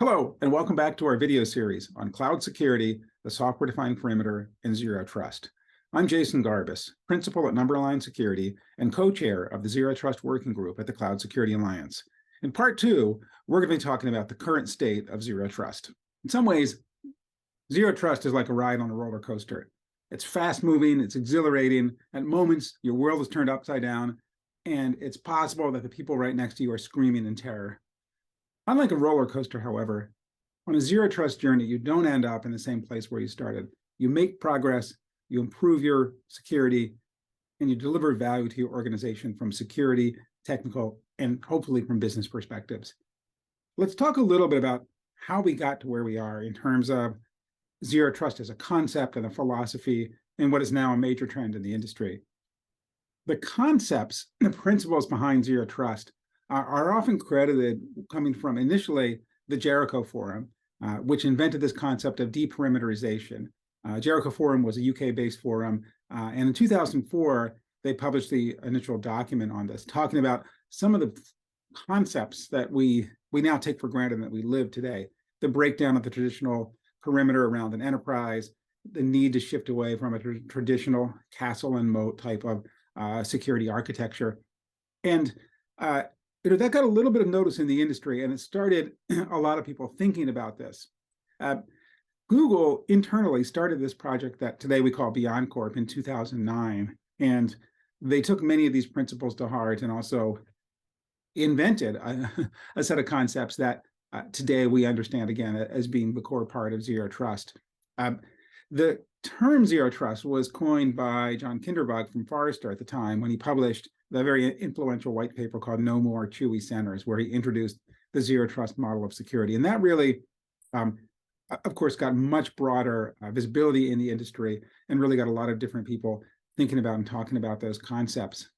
Hello, and welcome back to our video series on cloud security, the software-defined perimeter, and zero trust. I'm Jason Garbis, principal at Numberline Security and co-chair of the Zero Trust Working Group at the Cloud Security Alliance. In part two, we're going to be talking about the current state of zero trust. In some ways, zero trust is like a ride on a roller coaster. It's fast-moving, it's exhilarating. At moments, your world is turned upside down, and it's possible that the people right next to you are screaming in terror. Unlike a roller coaster, however, on a zero trust journey, you don't end up in the same place where you started. You make progress, you improve your security, and you deliver value to your organization from security, technical, and hopefully from business perspectives. Let's talk a little bit about how we got to where we are in terms of zero trust as a concept and a philosophy and what is now a major trend in the industry. The concepts, the principles behind zero trust are often credited coming from initially the Jericho Forum, which invented this concept of deperimeterization. Jericho Forum was a UK-based forum, and in 2004, they published the initial document on this, talking about some of the concepts that we now take for granted and that we live today. The breakdown of the traditional perimeter around an enterprise, the need to shift away from a traditional castle and moat type of security architecture. And that got a little bit of notice in the industry, and it started a lot of people thinking about this. Google internally started this project that today we call BeyondCorp in 2009, and they took many of these principles to heart and also invented a set of concepts that today we understand again as being the core part of zero trust. The term zero trust was coined by John Kinderbug from Forrester at the time when he published the very influential white paper called No More Chewy Centers, where he introduced the zero trust model of security. And that really, of course, got much broader visibility in the industry and really got a lot of different people thinking about and talking about those concepts.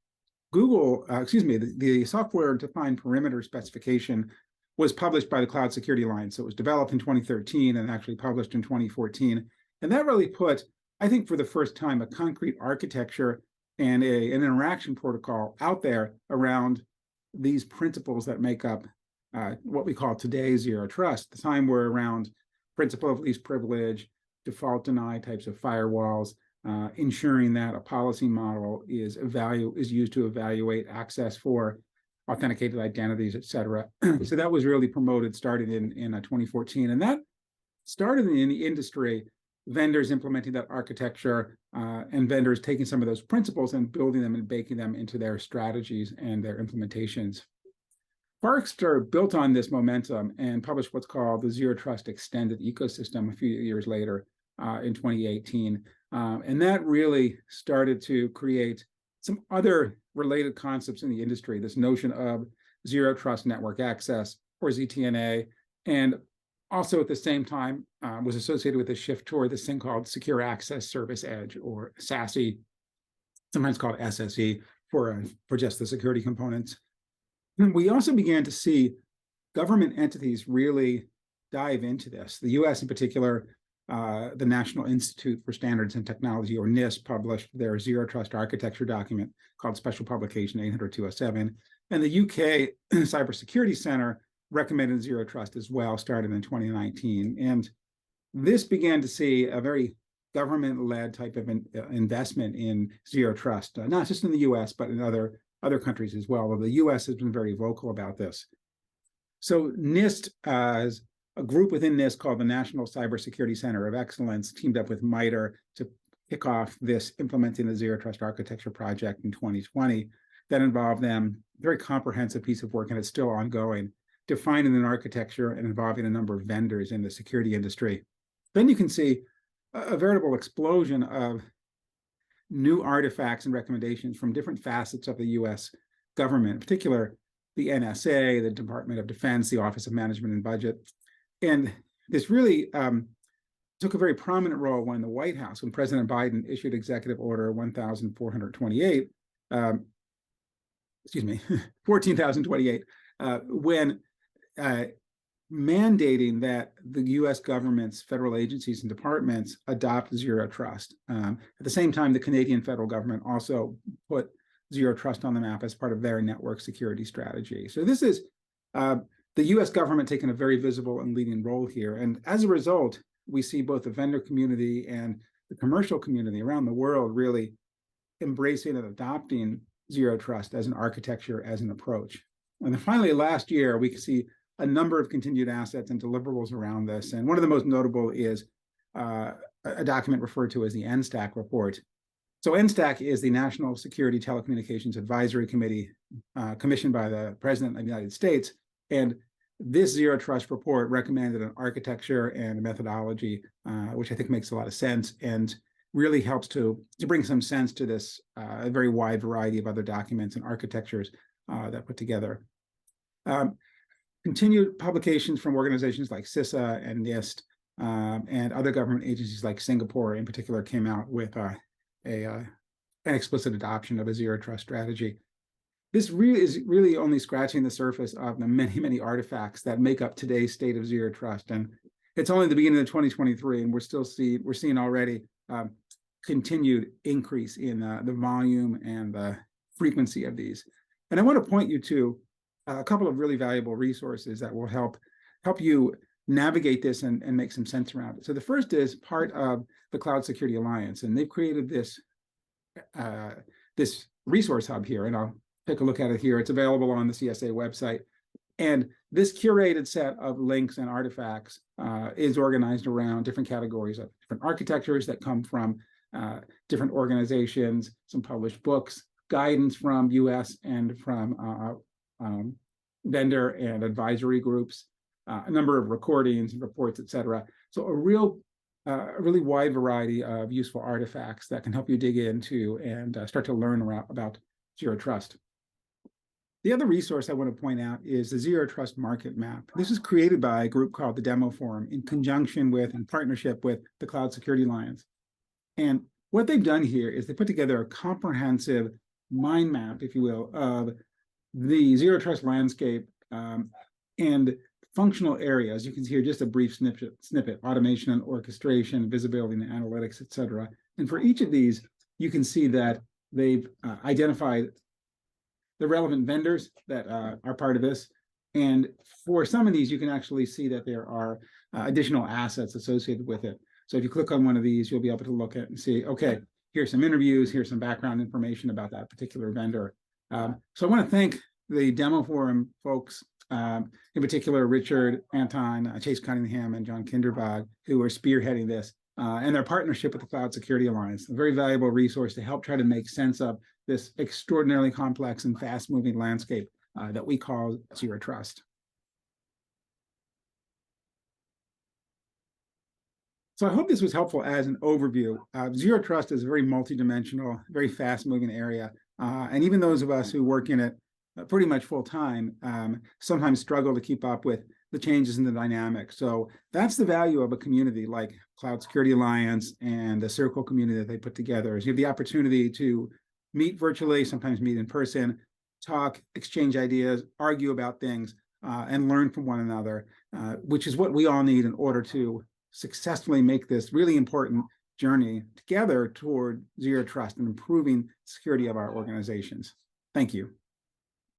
The software-defined perimeter specification was published by the Cloud Security Alliance. So it was developed in 2013 and actually published in 2014. And that really put, I think for the first time, a concrete architecture and an interaction protocol out there around these principles that make up what we call today zero trust. The time we're around principle of least privilege, default deny types of firewalls, ensuring that a policy model is used to evaluate access for authenticated identities, et cetera. So that was really promoted starting in 2014. And that started in the industry, vendors implementing that architecture and vendors taking some of those principles and building them and baking them into their strategies and their implementations. Forrester built on this momentum and published what's called the Zero Trust Extended Ecosystem a few years later in 2018. And that really started to create some other related concepts in the industry, this notion of Zero Trust Network Access, or ZTNA, and also at the same time was associated with a shift toward this thing called Secure Access Service Edge, or SASE, sometimes called SSE for just the security components. And we also began to see government entities really dive into this. The US in particular, the National Institute for Standards and Technology, or NIST, published their Zero Trust Architecture document called Special Publication 800-207. And the UK Cybersecurity Center recommended zero trust as well, started in 2019. And this began to see a very government-led type of investment in zero trust, not just in the US, but in other countries as well. The US has been very vocal about this. So NIST, as a group within NIST called the National Cybersecurity Center of Excellence, teamed up with MITRE to kick off this implementing the zero trust architecture project in 2020 that involved them, a very comprehensive piece of work, and it's still ongoing, defining an architecture and involving a number of vendors in the security industry. Then you can see a veritable explosion of new artifacts and recommendations from different facets of the US government, in particular the NSA, the Department of Defense, the Office of Management and Budget. And this really took a very prominent role when the White House, when President Biden issued Executive Order 14,028, when mandating that the US government's federal agencies and departments adopt zero trust. At the same time, the Canadian federal government also put zero trust on the map as part of their network security strategy. So this is the US government taking a very visible and leading role here. And as a result, we see both the vendor community and the commercial community around the world really embracing and adopting zero trust as an architecture, as an approach. And then finally, last year, we could see a number of continued assets and deliverables around this. And one of the most notable is a document referred to as the NSTAC report. So NSTAC is the National Security Telecommunications Advisory Committee commissioned by the President of the United States. And this zero trust report recommended an architecture and a methodology, which I think makes a lot of sense and really helps to bring some sense to this very wide variety of other documents and architectures that put together. Continued publications from organizations like CISA and NIST and other government agencies like Singapore in particular came out with an explicit adoption of a zero trust strategy. This really is only scratching the surface of the many, many artifacts that make up today's state of zero trust. And it's only the beginning of 2023, and we're seeing already continued increase in the volume and the frequency of these. And I want to point you to a couple of really valuable resources that will help you navigate this and make some sense around it. So the first is part of the Cloud Security Alliance, and they've created this resource hub here, and I'll take a look at it here. It's available on the CSA website. And this curated set of links and artifacts is organized around different categories of different architectures that come from different organizations, some published books, guidance from US and from vendor and advisory groups, a number of recordings and reports, et cetera. So a really wide variety of useful artifacts that can help you dig into and start to learn about zero trust. The other resource I want to point out is the Zero Trust Market Map. This is created by a group called the Demo Forum in conjunction with and partnership with the Cloud Security Alliance. And what they've done here is they put together a comprehensive mind map, if you will, of the zero trust landscape and functional areas. You can see here just a brief snippet, automation and orchestration, visibility and analytics, et cetera. And for each of these, you can see that they've identified the relevant vendors that are part of this. And for some of these, you can actually see that there are additional assets associated with it. So if you click on one of these, you'll be able to look at and see, okay, here's some interviews, here's some background information about that particular vendor. So I want to thank the Demo Forum folks, in particular, Richard, Anton, Chase Cunningham, and John Kinderbog, who are spearheading this, and their partnership with the Cloud Security Alliance, a very valuable resource to help try to make sense of this extraordinarily complex and fast-moving landscape that we call zero trust. So I hope this was helpful as an overview. Zero trust is a very multidimensional, very fast-moving area, and even those of us who work in it pretty much full-time sometimes struggle to keep up with the changes in the dynamics. So that's the value of a community like Cloud Security Alliance and the Circle community that they put together, is you have the opportunity to meet virtually, sometimes meet in person, talk, exchange ideas, argue about things, and learn from one another, which is what we all need in order to successfully make this really important journey together toward zero trust and improving security of our organizations. Thank you.